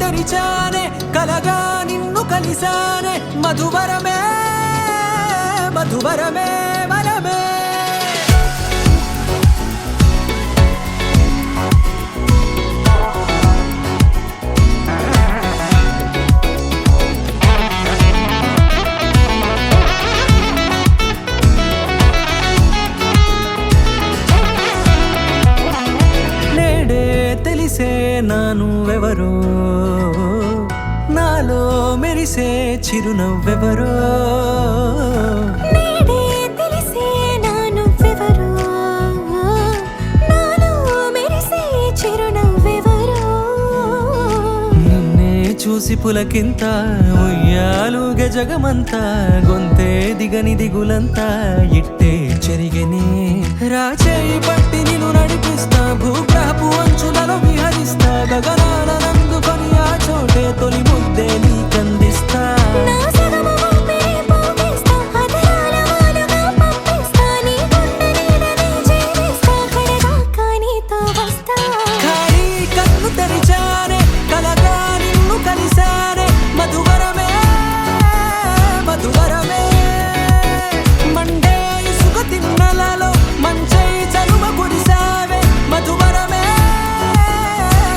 తెరిచానే కలగా నిన్ను కలిసానే మధువరమే మధువరమే వరమే తెలిసే నానువెవరో నాలో మెరిసే చిరునవ్వెవరో నేడే తెలిసే నానువెవరో నాలో మెరిసే చిరునవ్వెవరో నిన్నే చూసి పులకింత ఉయ్యాలుగ జగమంతా గొంతే దిగని దిగులంతా ఇట్టే చెరిగనే రాచేయి పట్టి నిన్ను నడిపిస్తా భూగ్రహపు అంచులలో విహరిస్తా గగనాల నందుకొని ఆ చోటే తొలి ముద్దే నీకందిస్తా నా సగము ఊపిరి పోగేస్తా అదరాల వాలుగా పంపిస్తా నీ గుండె నీడనే జీవిస్తా కడదాకా నీతో వస్తా ఖాళీ కన్ను తెరిచానే కలగా నిన్ను కలిసానే మధువరమే మధువరమే మండే ఇసుక తిన్నలలో మంచై చలువ కురిసావే మధువరమే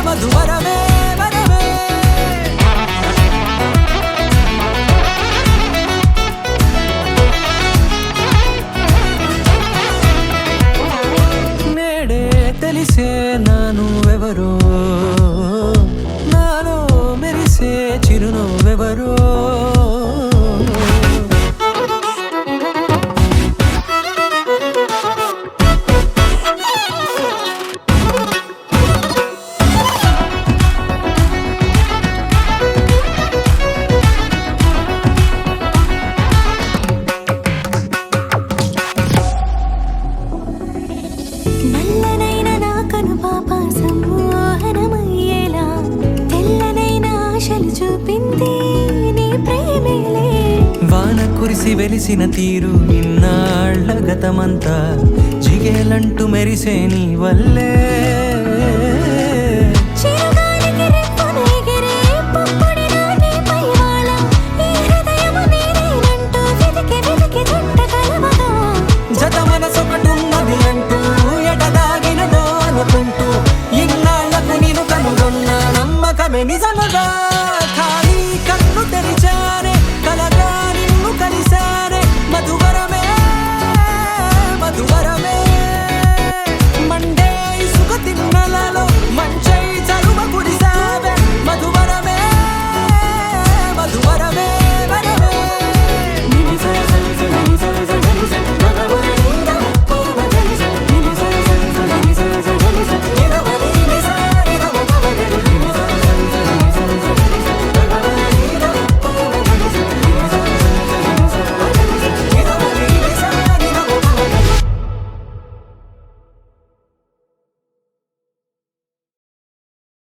మధువరమే వరమే నేడే తెలిసే నానువెవరో నాలో మెరిసే చిరునవ్వెవరో నల్లనైన నా కనుపాప సమ్మోహనమయ్యేలా తెల్లనైన ఆశలు చూపింది నీ ప్రేమేలే వాన కురిసి వెలిసిన తీరు ఇన్నాళ్ల గతమంతా జిగేలంటూ మెరిసే నీ వల్లే